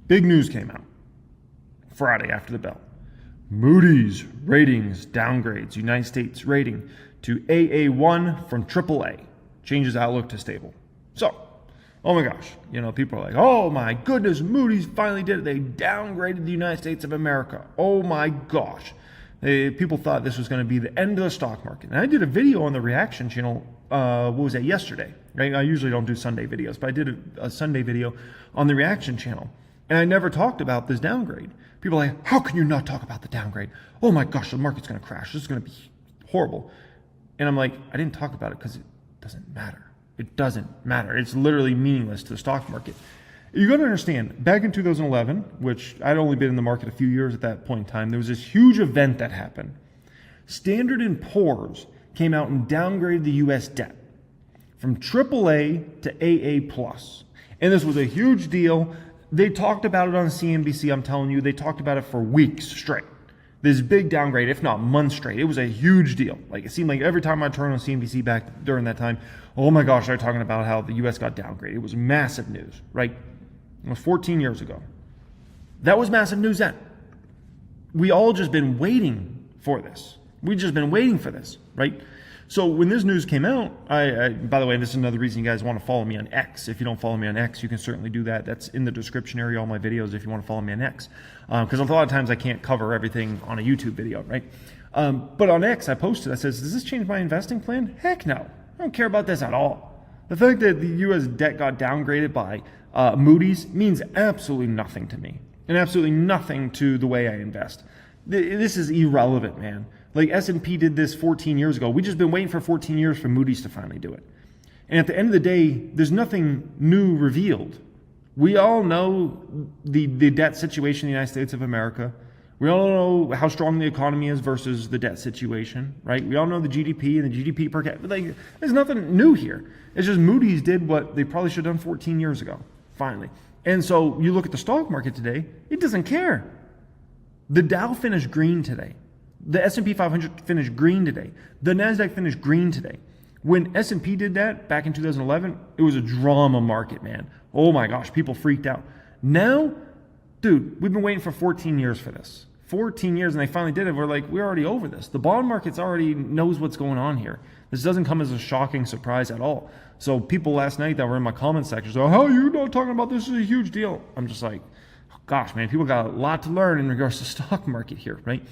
Big news came out Friday after the bell. Moody's ratings downgrades United States rating to AA1 from AAA. Changes outlook to stable. So, oh my gosh, people are like, oh my goodness, Moody's finally did it. They downgraded the United States of America. Oh my gosh. People thought this was going to be the end of the stock market. And I did a video on the reaction channel, yesterday? Right? I usually don't do Sunday videos, but I did a Sunday video on the reaction channel. And I never talked about this downgrade. People are like, how can you not talk about the downgrade? Oh my gosh, the market's going to crash. This is going to be horrible. And I'm like, I didn't talk about it because it doesn't matter. It doesn't matter. It's literally meaningless to the stock market. You got to understand, back in 2011, which I'd only been in the market a few years at that point in time, there was this huge event that happened. Standard & Poor's came out and downgraded the U.S. debt from AAA to AA+. And this was a huge deal. They talked about it on CNBC, I'm telling you. They talked about it for weeks straight. This big downgrade, if not months straight. It was a huge deal. Like, it seemed like every time I turned on CNBC back during that time, oh my gosh, they're talking about how the U.S. got downgraded. It was massive news, right? It was 14 years ago. That was massive news then. We all just been waiting for this. We've just been waiting for this, right? So when this news came out, I by the way, this is another reason you guys want to follow me on X. If you don't follow me on X, you can certainly do that. That's in the description area, all my videos, if you want to follow me on X. Because a lot of times I can't cover everything on a YouTube video, right? But on X, I posted, I says, does this change my investing plan? Heck no. I don't care about this at all. The fact that the U.S. debt got downgraded by Moody's means absolutely nothing to me. And absolutely nothing to the way I invest. This is irrelevant, man. Like S&P did this 14 years ago. We've just been waiting for 14 years for Moody's to finally do it. And at the end of the day, there's nothing new revealed. We all know the debt situation in the United States of America. We all know how strong the economy is versus the debt situation, right? We all know the GDP and the GDP per capita. Like, there's nothing new here. It's just Moody's did what they probably should have done 14 years ago, finally. And so you look at the stock market today, it doesn't care. The Dow finished green today. The S&P 500 finished green today. The NASDAQ finished green today. When S&P did that back in 2011, it was a drama market, man. Oh my gosh, people freaked out. Now, dude, we've been waiting for 14 years for this. 14 years, and they finally did it. We're like, we're already over this. The bond market's already knows what's going on here. This doesn't come as a shocking surprise at all. So people last night that were in my comment section said, how are you not talking about this? This is a huge deal. I'm just like, gosh, man, people got a lot to learn in regards to the stock market here, right?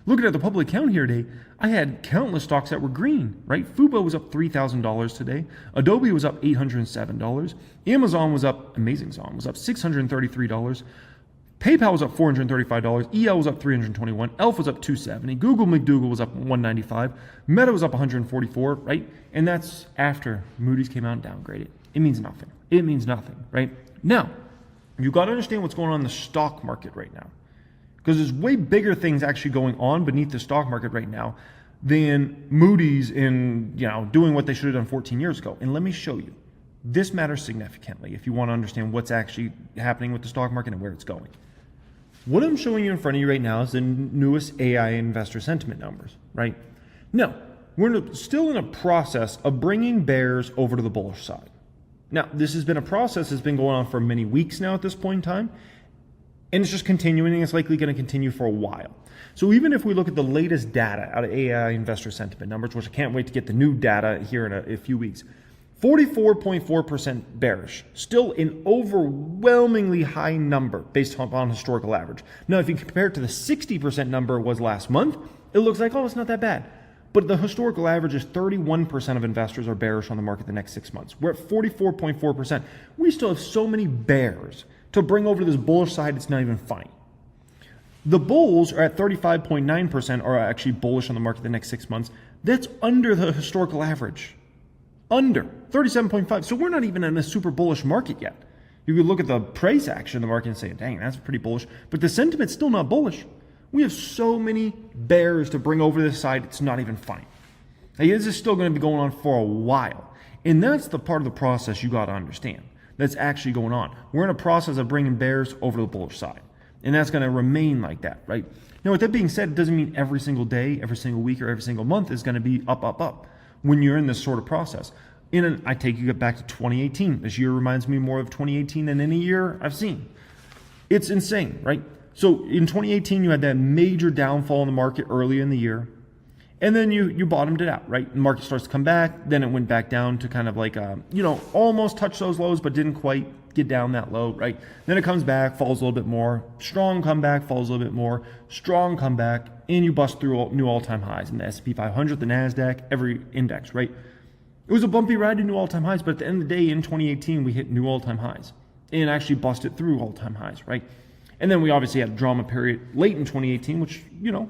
Looking at the public count here today, I had countless stocks that were green, right? Fubo was up $3,000 today. Adobe was up $807. Amazon was up, AmazingZon was up $633. PayPal was up $435. EL was up $321. Elf was up $270. Google McDougal was up $195. Meta was up $144, right? And that's after Moody's came out and downgraded. It means nothing. It means nothing, right? Now, you got to understand what's going on in the stock market right now. Because there's way bigger things actually going on beneath the stock market right now than Moody's in, doing what they should have done 14 years ago. And let me show you. This matters significantly if you want to understand what's actually happening with the stock market and where it's going. What I'm showing you in front of you right now is the newest AI investor sentiment numbers, right? Now, we're still in a process of bringing bears over to the bullish side. Now, this has been a process that's been going on for many weeks now at this point in time. And it's just continuing, and it's likely going to continue for a while. So even if we look at the latest data out of AI investor sentiment numbers, which I can't wait to get the new data here in a few weeks, 44.4% bearish, still an overwhelmingly high number based on historical average. Now, if you compare it to the 60% number it was last month, it looks like, oh, it's not that bad. But the historical average is 31% of investors are bearish on the market the next 6 months. We're at 44.4%. We still have so many bears to bring over to this bullish side, it's not even funny. The bulls are at 35.9% are actually bullish on the market the next 6 months. That's under the historical average. Under 37.5. So we're not even in a super bullish market yet. You could look at the price action in the market and say, dang, that's pretty bullish. But the sentiment's still not bullish. We have so many bears to bring over this side, it's not even funny. Like, this is still going to be going on for a while. And that's the part of the process you got to understand. That's actually going on. We're in a process of bringing bears over to the bullish side. And that's going to remain like that, right? Now, with that being said, it doesn't mean every single day, every single week, or every single month is going to be up, up, up when you're in this sort of process. I take you back to 2018. This year reminds me more of 2018 than any year I've seen. It's insane, right? So in 2018, you had that major downfall in the market early in the year. And then you bottomed it out, right? The market starts to come back. Then it went back down to kind of like, almost touch those lows, but didn't quite get down that low, right? Then it comes back, falls a little bit more. Strong comeback, falls a little bit more. Strong comeback, and you bust through new all-time highs in the S&P 500, the NASDAQ, every index, right? It was a bumpy ride to new all-time highs, but at the end of the day, in 2018, we hit new all-time highs and actually busted through all-time highs, right? And then we obviously had a drama period late in 2018, which,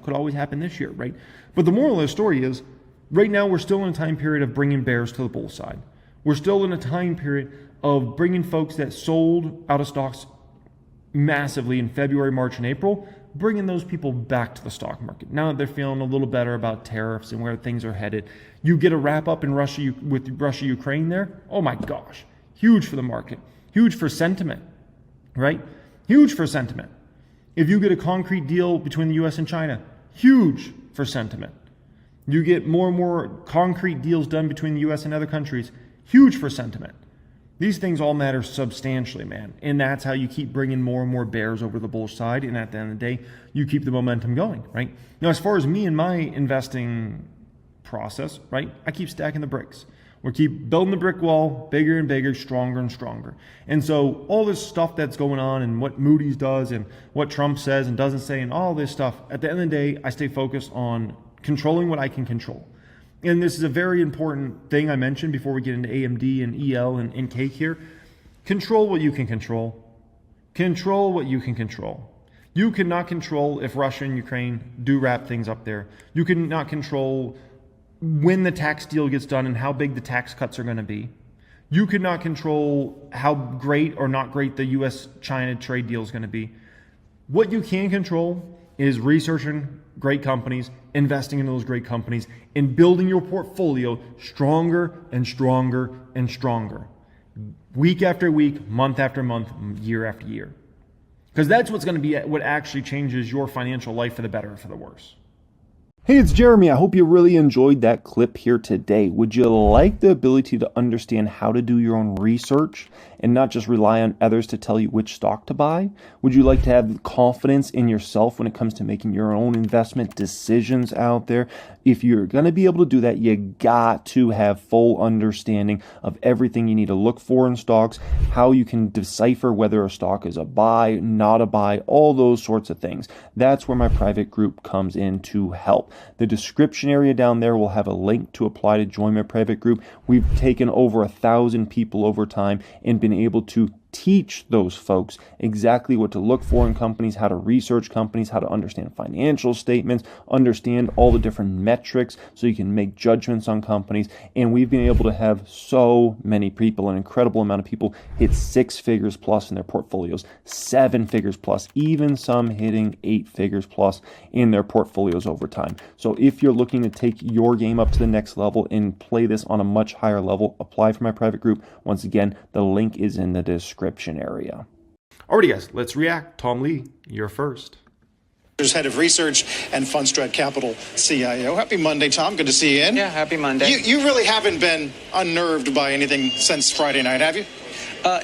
could always happen this year, right? But the moral of the story is, right now we're still in a time period of bringing bears to the bull side. We're still in a time period of bringing folks that sold out of stocks massively in February, March, and April, bringing those people back to the stock market. Now that they're feeling a little better about tariffs and where things are headed, you get a wrap up in Russia with Russia-Ukraine there. Oh my gosh, huge for the market, huge for sentiment, right? Huge for sentiment. If you get a concrete deal between the U.S. and China, huge for sentiment. You get more and more concrete deals done between the U.S. and other countries, huge for sentiment. These things all matter substantially, man. And that's how you keep bringing more and more bears over the bull side. And at the end of the day, you keep the momentum going, right? Now, as far as me and my investing process, right, I keep stacking the bricks. We keep building the brick wall bigger and bigger, stronger and stronger. And so all this stuff that's going on and what Moody's does and what Trump says and doesn't say and all this stuff, at the end of the day, I stay focused on controlling what I can control. And this is a very important thing I mentioned before we get into AMD and EL and cake here. Control what you can control. Control what you can control. You cannot control if Russia and Ukraine do wrap things up there. You cannot control when the tax deal gets done and how big the tax cuts are going to be. You cannot control how great or not great the U.S.-China trade deal is going to be. What you can control is researching great companies, investing in those great companies, and building your portfolio stronger and stronger and stronger. Week after week, month after month, year after year. Because that's what's going to be what actually changes your financial life for the better or for the worse. Hey, it's Jeremy. I hope you really enjoyed that clip here today. Would you like the ability to understand how to do your own research and not just rely on others to tell you which stock to buy? Would you like to have confidence in yourself when it comes to making your own investment decisions out there? If you're going to be able to do that, you got to have full understanding of everything you need to look for in stocks, how you can decipher whether a stock is a buy, not a buy, all those sorts of things. That's where my private group comes in to help. The description area down there will have a link to apply to join my private group. We've taken over 1,000 people over time and been able to teach those folks exactly what to look for in companies, how to research companies, how to understand financial statements, understand all the different metrics so you can make judgments on companies. And we've been able to have so many people, an incredible amount of people, hit 6 figures plus in their portfolios, 7 figures plus, even some hitting 8 figures plus in their portfolios over time. So if you're looking to take your game up to the next level and play this on a much higher level, apply for my private group. Once again, the link is in the description area. Alrighty, guys, let's react. Tom Lee, you're first. Head of Research and Fundstrat Capital CIO. Happy Monday, Tom. Good to see you in. Yeah, happy Monday. You really haven't been unnerved by anything since Friday night, have you?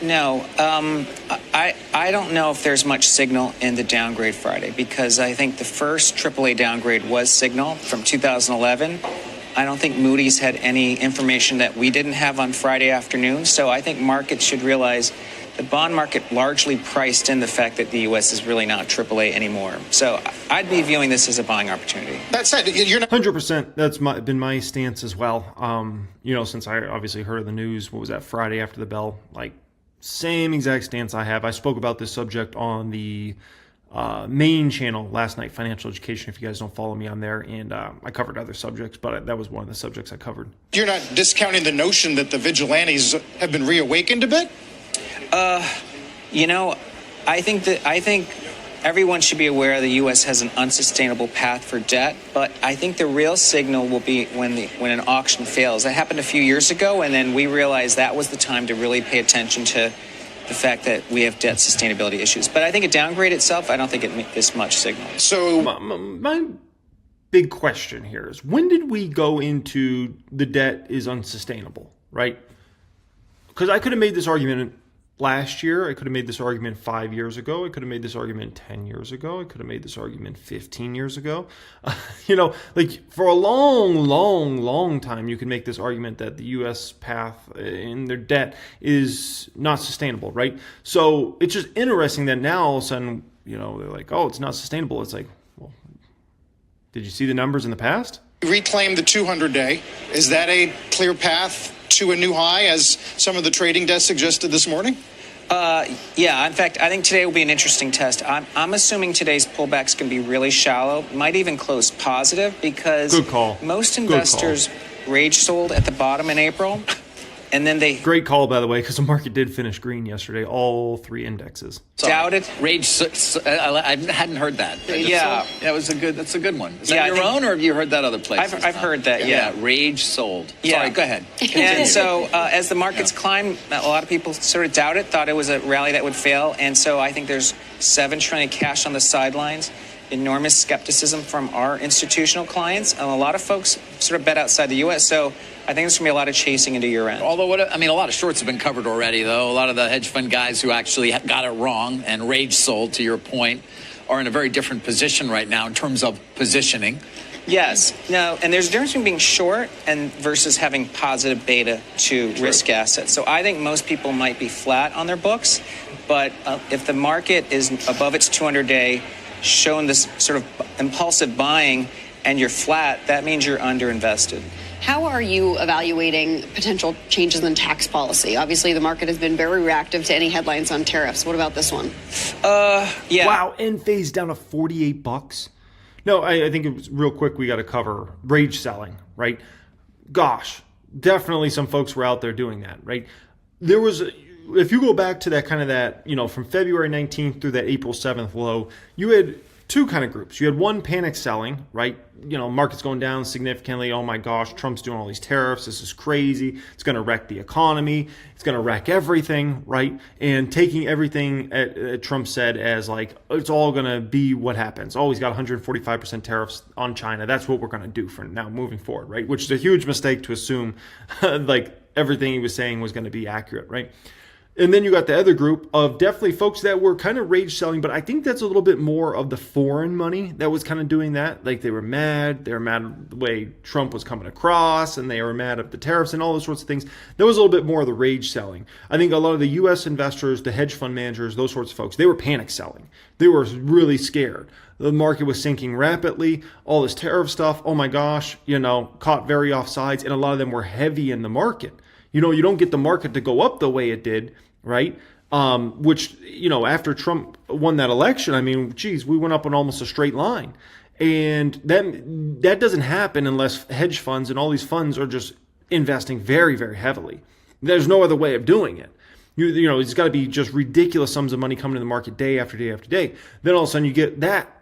No. I don't know if there's much signal in the downgrade Friday because I think the first AAA downgrade was signal from 2011. I don't think Moody's had any information that we didn't have on Friday afternoon. So I think markets should realize the bond market largely priced in the fact that the U.S. is really not AAA anymore. So I'd be viewing this as a buying opportunity. That said, you're not 100%. That's been my stance as well. Since I obviously heard of the news, what was that, Friday after the bell? Like, same exact stance I have. I spoke about this subject on the main channel last night, Financial Education, if you guys don't follow me on there, and I covered other subjects, but that was one of the subjects I covered. You're not discounting the notion that the vigilantes have been reawakened a bit? I think everyone should be aware the U.S. has an unsustainable path for debt, but I think the real signal will be when an auction fails. That happened a few years ago, and then we realized that was the time to really pay attention to the fact that we have debt sustainability issues. But I think a downgrade itself, I don't think it makes this much signal. So my big question here is, when did we go into the debt is unsustainable, right? Because I could have made this argument last year. I could have made this argument 5 years ago. I could have made this argument 10 years ago. I could have made this argument 15 years ago. Like for a long time, you can make this argument that the U.S. path in their debt is not sustainable, right? So it's just interesting that now all of a sudden, they're like, oh, it's not sustainable. It's like, well, did you see the numbers in the past? Reclaim the 200-day. Is that a clear path to a new high, as some of the trading desks suggested this morning? Yeah, in fact, I think today will be an interesting test. I'm assuming today's pullback's going to be really shallow, might even close positive, because Good call. Most investors rage sold at the bottom in April, and then they Great call, by the way, because the market did finish green yesterday, all three indexes. doubted. I hadn't heard that. Yeah. That's a good one. Is Yeah, that your own, or have you heard that other place? I've heard that, yeah. Rage sold. Yeah. Sorry, go ahead. And so as the markets climb, a lot of people sort of doubted, thought it was a rally that would fail. And so I think there's $7 trillion cash on the sidelines, enormous skepticism from our institutional clients, and a lot of folks sort of bet outside the U.S. So I think there's going to be a lot of chasing into year end. Although, a lot of shorts have been covered already, though. A lot of the hedge fund guys who actually got it wrong and rage sold, to your point, are in a very different position right now in terms of positioning. Yes. No, and there's a difference between being short and versus having positive beta to risk assets. So I think most people might be flat on their books, but if the market is above its 200-day, showing this sort of impulsive buying, and you're flat, that means you're underinvested. How are you evaluating potential changes in tax policy? Obviously, the market has been very reactive to any headlines on tariffs. What about this one? Yeah. Wow, Enphase down to $48. No, I think it was real quick. We got to cover rage selling, right? Gosh, definitely some folks were out there doing that, right? There was, if you go back to that from February 19th through that April 7th low, you had two kind of groups. You had one panic selling, right? Market's going down significantly. Oh my gosh, Trump's doing all these tariffs. This is crazy. It's going to wreck the economy. It's going to wreck everything, right? And taking everything Trump said as like, it's all going to be what happens. Oh, he's got 145% tariffs on China. That's what we're going to do for now moving forward, right? Which is a huge mistake to assume like everything he was saying was going to be accurate, right? And then you got the other group of definitely folks that were kind of rage selling, but I think that's a little bit more of the foreign money that was kind of doing that. Like they were mad at the way Trump was coming across, and they were mad at the tariffs and all those sorts of things. That was a little bit more of the rage selling. I think a lot of the U.S. investors, the hedge fund managers, those sorts of folks, they were panic selling. They were really scared. The market was sinking rapidly, all this tariff stuff, oh my gosh, caught very offsides, and a lot of them were heavy in the market. You don't get the market to go up the way it did, right? Which, after Trump won that election, we went up on almost a straight line. And that doesn't happen unless hedge funds and all these funds are just investing very, very heavily. There's no other way of doing it. It's got to be just ridiculous sums of money coming to the market day after day after day. Then all of a sudden you get that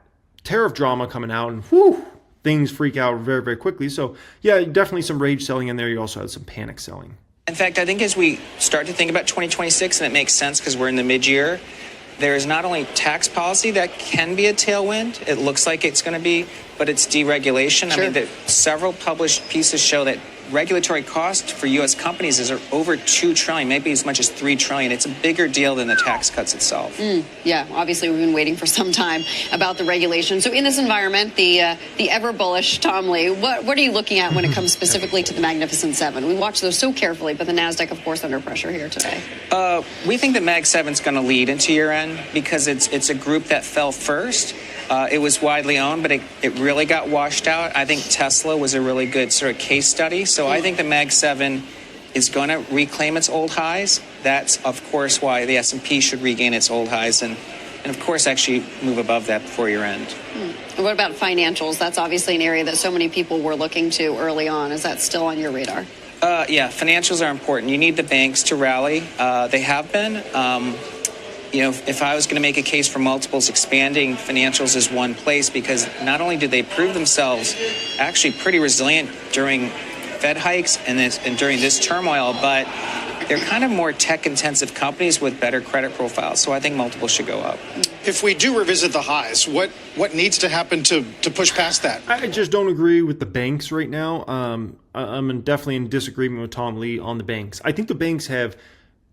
tariff drama coming out, and whew, things freak out very, very quickly. So yeah, definitely some rage selling in there. You also had some panic selling. In fact, I think as we start to think about 2026, and it makes sense because we're in the mid-year, there is not only tax policy that can be a tailwind, it looks like it's going to be, but it's deregulation. Sure. Several published pieces show that regulatory cost for U.S. companies is over $2 trillion, maybe as much as $3 trillion. It's a bigger deal than the tax cuts itself. Yeah, obviously we've been waiting for some time about the regulation. So in this environment, the ever bullish Tom Lee, what are you looking at when it comes specifically to the Magnificent Seven? We watch those so carefully, but the NASDAQ, of course, under pressure here today. We think the Mag 7 is going to lead into year end because it's a group that fell first. It was widely owned, but it really got washed out. I think Tesla was a really good sort of case study. So I think the Mag 7 is going to reclaim its old highs. That's, of course, why the S&P should regain its old highs and of course, actually move above that before year end. And what about financials? That's obviously an area that so many people were looking to early on. Is that still on your radar? Yeah, financials are important. You need the banks to rally. They have been. If I was going to make a case for multiples expanding, financials is one place because not only did they prove themselves actually pretty resilient during Fed hikes and during this turmoil, but they're kind of more tech-intensive companies with better credit profiles. So I think multiples should go up. If we do revisit the highs, what needs to happen to push past that? I just don't agree with the banks right now. I'm definitely in disagreement with Tom Lee on the banks. I think the banks have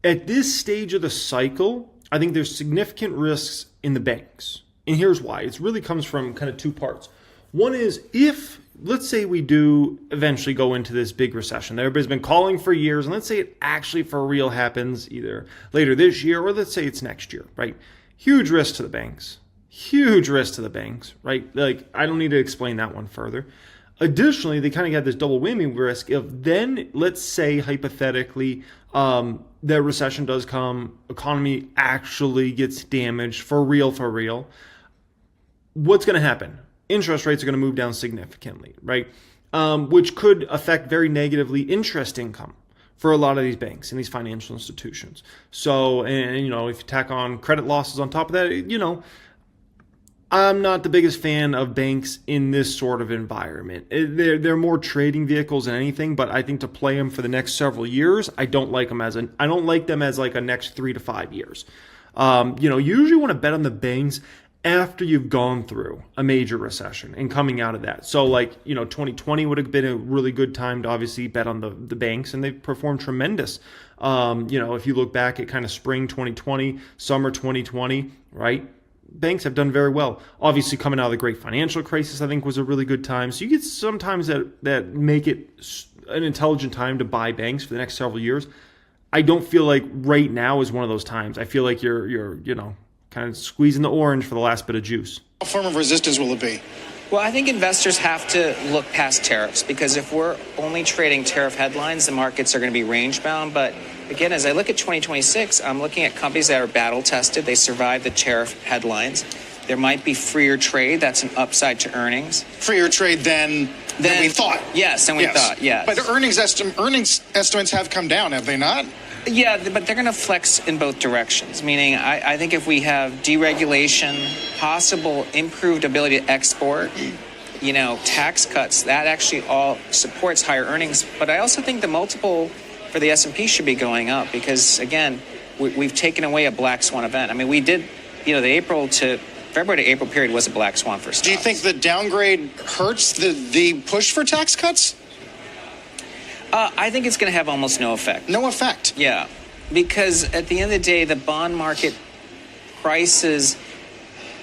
At this stage of the cycle, I think there's significant risks in the banks. And here's why. It really comes from kind of two parts. One is if, let's say we do eventually go into this big recession that everybody's been calling for years, and let's say it actually for real happens either later this year or let's say it's next year, right? Huge risk to the banks. Huge risk to the banks, right? Like, I don't need to explain that one further. Additionally, they kind of got this double whammy risk of then, let's say hypothetically, the recession does come, economy actually gets damaged for real. What's going to happen? Interest rates are going to move down significantly, right? Which could affect very negatively interest income for a lot of these banks and these financial institutions. So, and you know, if you tack on credit losses on top of that, you know, I'm not the biggest fan of banks in this sort of environment. They're more trading vehicles than anything, but I think to play them for the next several years, I don't like them as like a next 3 to 5 years. You know, you usually want to bet on the banks after you've gone through a major recession and coming out of that. So like, you know, 2020 would have been a really good time to obviously bet on the banks, and they've performed tremendous. You know, if you look back at kind of spring 2020, summer 2020, right? Banks have done very well. Obviously, coming out of the great financial crisis, I think was a really good time. So you get sometimes that make it an intelligent time to buy banks for the next several years. I don't feel like right now is one of those times. I feel like you're you know, kind of squeezing the orange for the last bit of juice. What form of resistance will it be? Well, I think investors have to look past tariffs, because if we're only trading tariff headlines, the markets are going to be range bound. But again, as I look at 2026, I'm looking at companies that are battle tested. They survive the tariff headlines. There might be freer trade. That's an upside to earnings. Freer trade than we thought. Yes, than we thought, yes. But earnings estimates have come down, have they not? Yeah, but they're going to flex in both directions, meaning I think if we have deregulation, possible improved ability to export, you know, tax cuts, that actually all supports higher earnings. But I also think the multiple for the S&P should be going up because, again, we've taken away a black swan event. I mean, we did, you know, the February to April period was a black swan for stocks. Do you think the downgrade hurts the push for tax cuts? I think it's going to have almost no effect. No effect? Yeah, because at the end of the day, the bond market prices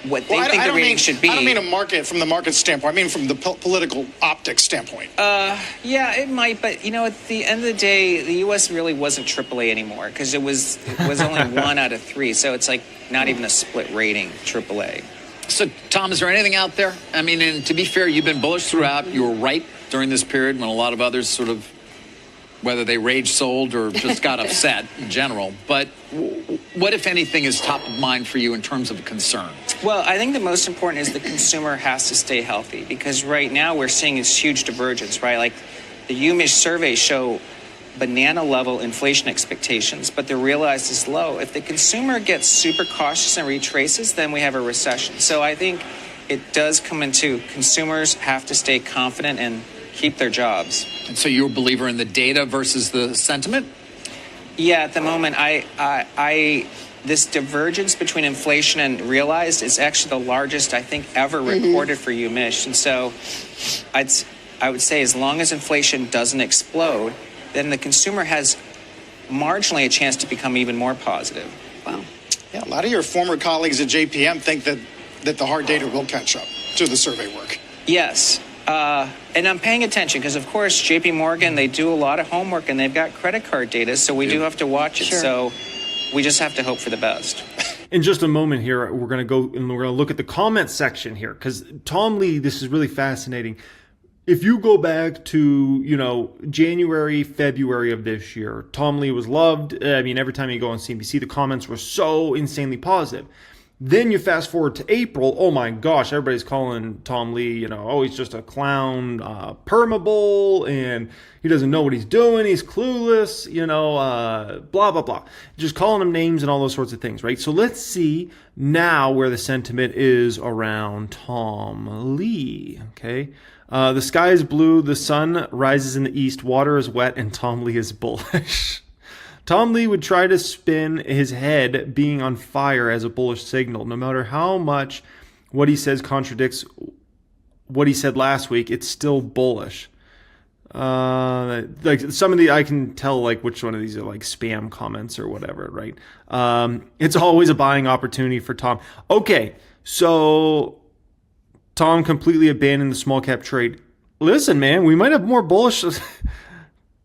what they think the rating should be. I don't mean a market from the market standpoint. I mean from the political optics standpoint. Yeah, it might, but you know, at the end of the day, the U.S. really wasn't AAA anymore because it was only 1 out of 3, so it's like not even a split rating AAA. So, Tom, is there anything out there? I mean, and to be fair, you've been bullish throughout. You were right during this period when a lot of others sort of, whether they rage sold or just got upset in general. But what, if anything, is top of mind for you in terms of concern? Well, I think the most important is the consumer has to stay healthy because right now we're seeing this huge divergence, right? Like the UMich surveys show banana level inflation expectations, but the realized is low. If the consumer gets super cautious and retraces, then we have a recession. So I think it does come into consumers have to stay confident and keep their jobs. And so you're a believer in the data versus the sentiment? Yeah, at the moment, this divergence between inflation and realized is actually the largest I think ever recorded for UMich. And so I would say as long as inflation doesn't explode, then the consumer has marginally a chance to become even more positive. Wow. Yeah, a lot of your former colleagues at JPM think that the hard data will catch up to the survey work. Yes. And I'm paying attention because, of course, JP Morgan, they do a lot of homework and they've got credit card data, so we do have to watch it. Sure. So we just have to hope for the best. In just a moment here, we're going to go and we're going to look at the comment section here because Tom Lee, this is really fascinating. If you go back to, you know, January, February of this year, Tom Lee was loved. I mean, every time you go on CNBC, the comments were so insanely positive. Then you fast forward to April. Oh my gosh, everybody's calling Tom Lee, you know, oh, he's just a clown, permabull, and he doesn't know what he's doing. He's clueless, you know, blah, blah, blah. Just calling him names and all those sorts of things, right? So let's see now where the sentiment is around Tom Lee, okay? The sky is blue, the sun rises in the east, water is wet, and Tom Lee is bullish. Tom Lee would try to spin his head being on fire as a bullish signal. No matter how much what he says contradicts what he said last week, it's still bullish. Like some of the, I can tell like which one of these are like spam comments or whatever, right? It's always a buying opportunity for Tom. Okay, so Tom completely abandoned the small cap trade. Listen, man, we might have more bullish.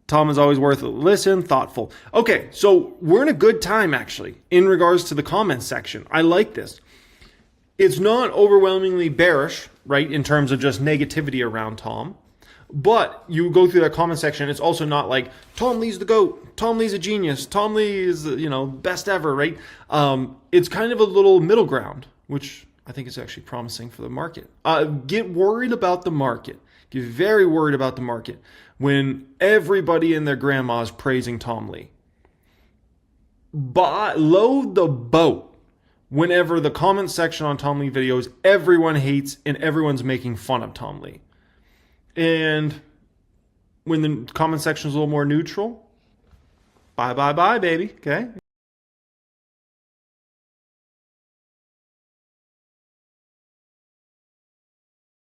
Tom is always worth listen, thoughtful. Okay, so we're in a good time actually in regards to the comments section. I like this. It's not overwhelmingly bearish, right, in terms of just negativity around Tom. But you go through that comment section, it's also not like Tom Lee's the GOAT, Tom Lee's a genius, Tom Lee is, best ever, right? It's kind of a little middle ground, which I think is actually promising for the market. Get worried about the market. Get very worried about the market when everybody and their grandma is praising Tom Lee. But load the boat whenever the comment section on Tom Lee videos, everyone hates and everyone's making fun of Tom Lee. And when the comment section is a little more neutral, bye, baby. Okay.